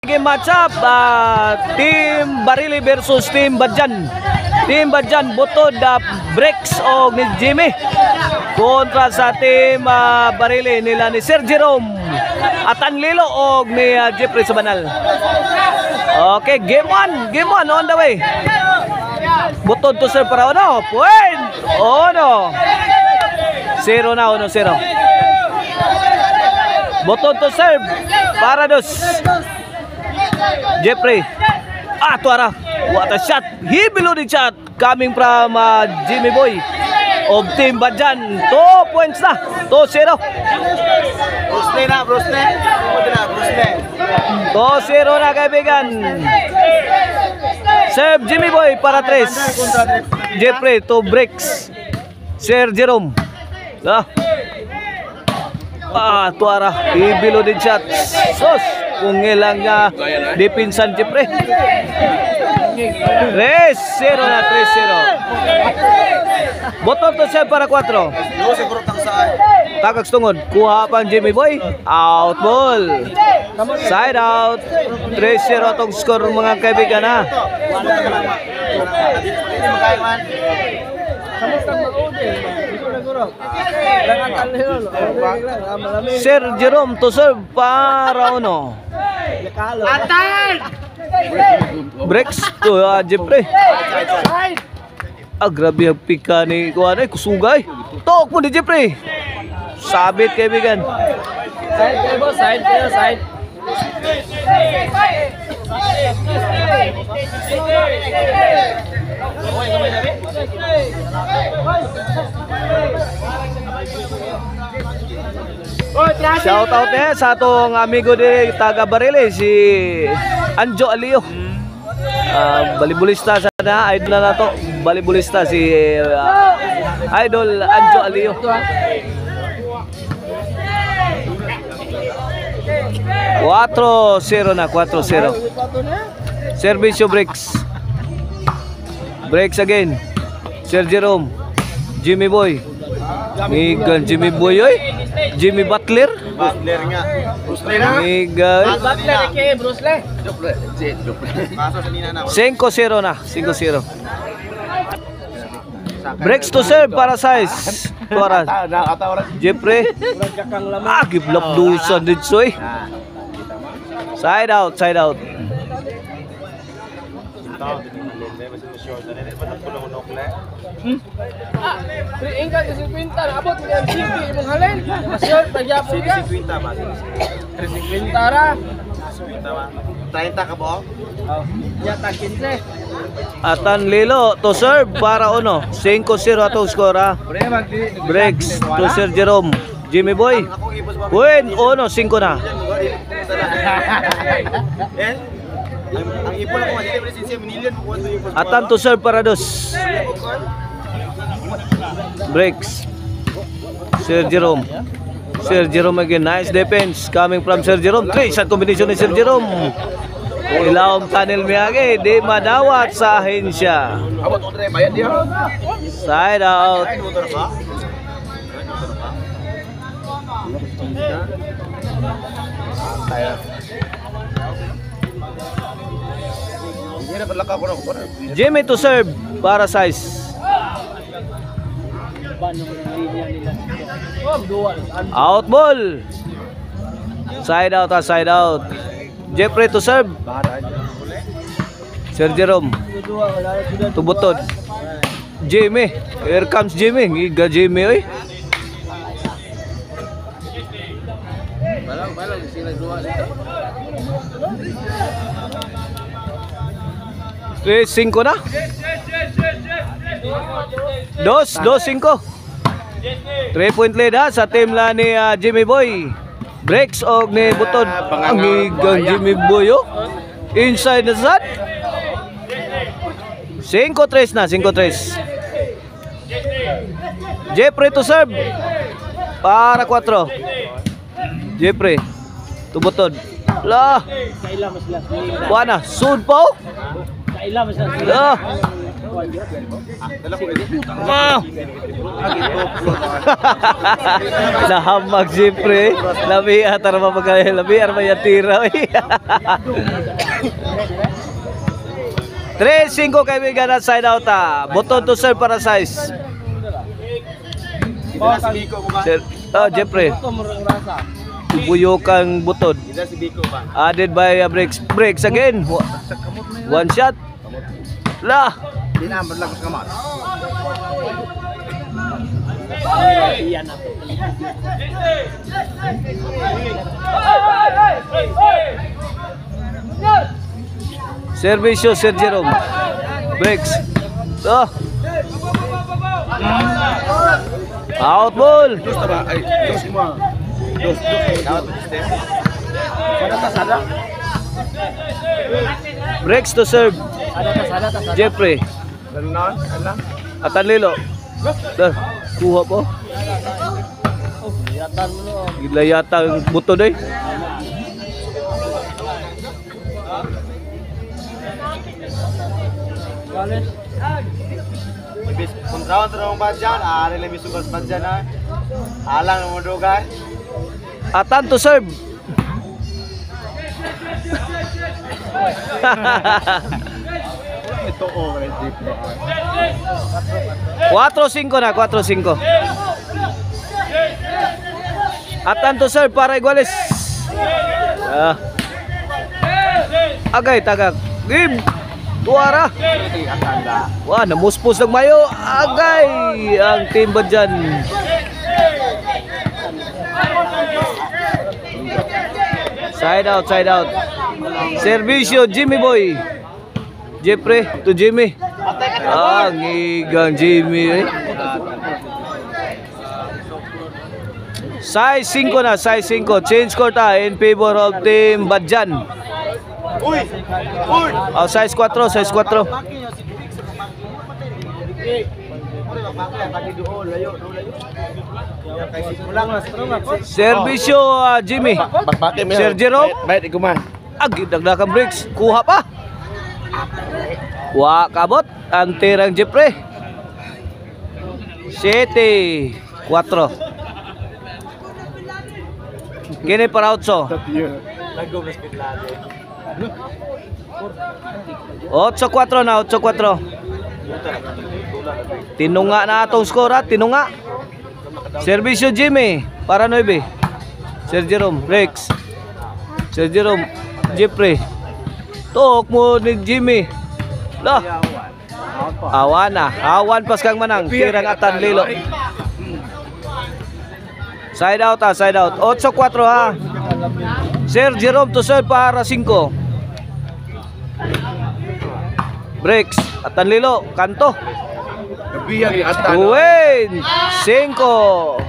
Game match up, Team Barili versus Team Badjan. Team Badjan butod breaks og ni Jimmy kontra sa Team Barili nila ni Sir Jerome at Anlilo og ni Jeffrey Sabanal. Okay, game 1 on the way. Butod to serve para Ono. Point! Ono. 0 na, 1-0. Butod to serve para dos. Jeffrey. Tuara. What a shot. He below the shot coming from Jimmy Boy of Team Badjan. 2 points na. 2-0. Bruce Lee. 2-0 na kaibigan. Serve Jimmy Boy para 3. Jeffrey to breaks. Sir Jerome. Tuara. He below the shot. Sos. Kung ilang dipinsan Jeffrey. 3-0 na, 3-0. Bottom to serve para 4. Tagaks tungod. Kuha pang Jimmy Boy. Out ball. Side out. 3-0 atong score mga kaibigan ha. Sir Jerome to serve para Ono. Breaks to Jeffrey. Grabe ang pika ni kuanay kusugay. Tok mo ni Jeffrey. Sabit kaibigan. Side kayo boss, side. Shout out sa atong amigo di taga Barili si Anjo Alio. Balibulista sana, idol na to. Balibulista si Idol Anjo Alio. 4-0 na, 4-0. Servicio breaks. Breaks again. Sir Jerome. Jimmy Boy. Migan Jimmy Boy oy. Jimmy Butler. Butler nga. Bruce Lee na. Migan. Butler kay Bruce Lee. 5-0 na, 5-0. Breaks to serve para size. Tuaran. Jeffrey. Giblap dusan din soy. Side out. Ingka si Quinta, abot mo yung CP imong halin. Masyot, nagyapon ka. 350 ra. 30 ka ba? Yata 15. Atan Lilo to serve para Ono. 5-0 atong score ha. Breaks to Sir Jerome. Jimmy Boy. Win Ono 5 na. Ang ipon ako dili presensya minilyon po ang ipon. Atan to serve para dos. Breaks. Sir Jerome. Sir Jerome again. Nice defense coming from Sir Jerome. 3-shot combination ni Sir Jerome. Ilawang tunnel miyagi. Di madawat sa ahensya. Abot ko dre bayad dia. Side out. Jimmy to serve para size. Out ball. Side out. Jeffrey to serve. Sir Jerome to butod. Jimmy. Here comes Jimmy. Giga Jimmy oy. Balang sila dua dito. 3-5 na. 2-5. 3-point lead sa team la ni Jimmy Boy. Breaks og ni butod. Ang higang Jimmy Boy oh. Inside na sad. 5-3 na, 5-3. Jeffrey to serve para 4. Jeffrey to butod. Buana, sud po. Dala ko ini. Wow! Nahamag siyempre. Labi atar mapagay. Labi arma yung tira. 3-5 kaibigan at side out. Button to serve para size. Dala si Biko mo ba? Sir, Jeffrey. Buyokang button. Dala si Biko ba? Added by breaks. Breaks again. One shot. La. Di na lang sa kamot. Servisyo Sir Jerome. Breaks. Out ball. Dos ba? Ay, dos mo. Dos. Dapat este. Sada. Breaks to serve. Jeffrey. Dalunan, ala. Atanlilo. Kuha po. Gila yata ang buto doy. Bis kontrawan terong badjan, are lebih suka badjan na. Alang mo dugay. Atan to serve. Ito over deep. 4-5 na, 4-5. Atan to serve para Iguales. Agay tagak. Game. Tuara. Wah, namuspos ng mayo. Agay ang team Badjan. Side out. Servisyo Jimmy Boy. Jeffrey to Jimmy. Ngigang Jimmy. Size 5 na, size 5. Change court in favor of team Badjan. Uy! Size 4, size 4. Servisyo Jimmy. Sir Jerome. Baik ikuman. Dagdagan breaks. Kuha pa. Wa kabot ang tirang Jeffrey. 7-4. Kini para outso. 8-4 na, 8-4. Tinunga na atong score ha, tinunga. Servisyo Jimmy para 9. Sir Jerome, Rex. Sir Jerome, Jeffrey. Tok mo ni Jimmy. Lah. Awan pas kang manang. Tirang atan lilo. Side out ha, side out. 8-4 ha. Sir Jerome to serve para 5. Breaks. Atan lilo. Kanto. Biyang atan. Win. 5.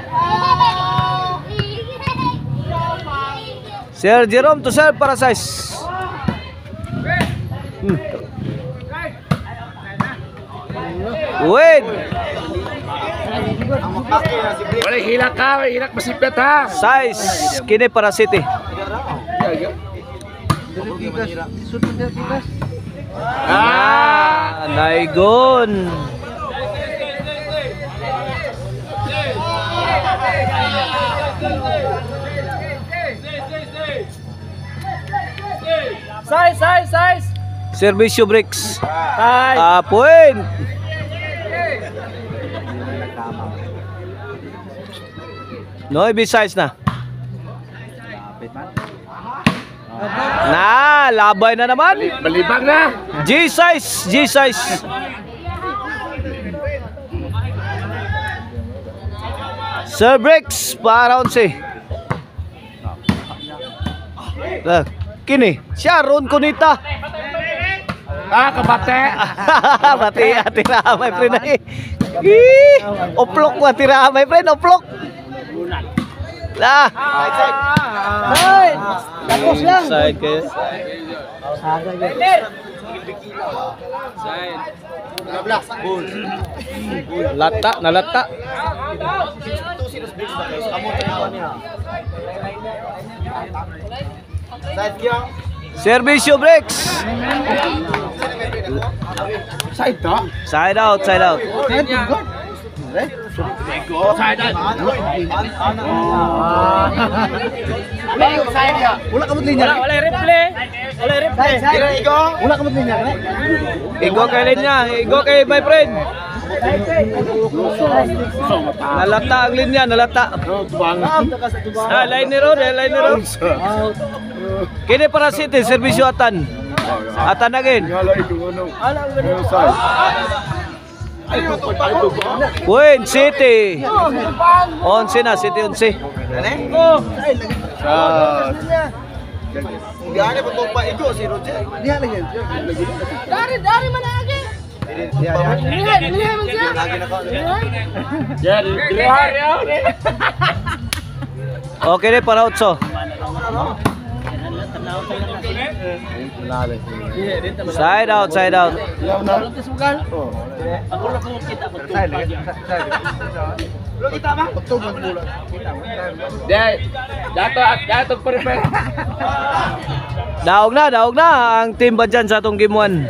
Sir Jerome to serve para 6. Win. Wala hilak ka, hilak masipet ha. 6. Kini para City. Naigon. Size. Servisyo breaks. Size. Point. No, size na. Labay na naman. Balibang na. G-size. Sir breaks para 11. Kini, Sharon Kunita. Kabate. Bati atira my friend ay. Oplok ko atira my friend, oplok. Lah. Ay, tapos lang. Side kayo. Nalata. Servisyo breaks. Side to. Side out, side out. Wala ka linya. Wala replay. Wala replay. Wala ka linya. Igo kay linya, igo kay my friend. Nalata ang linya, nalata. Line ni road, line ni road. Kini para City, servisyo atan. Atan again. Win City. 11 na, City 11. Gani pa pa ito si Roger. Dari man lagi. Lihat man siya. Jadi, Okay na para 8. Side out, side out. Daog na ang team Badyan sa atong game 1.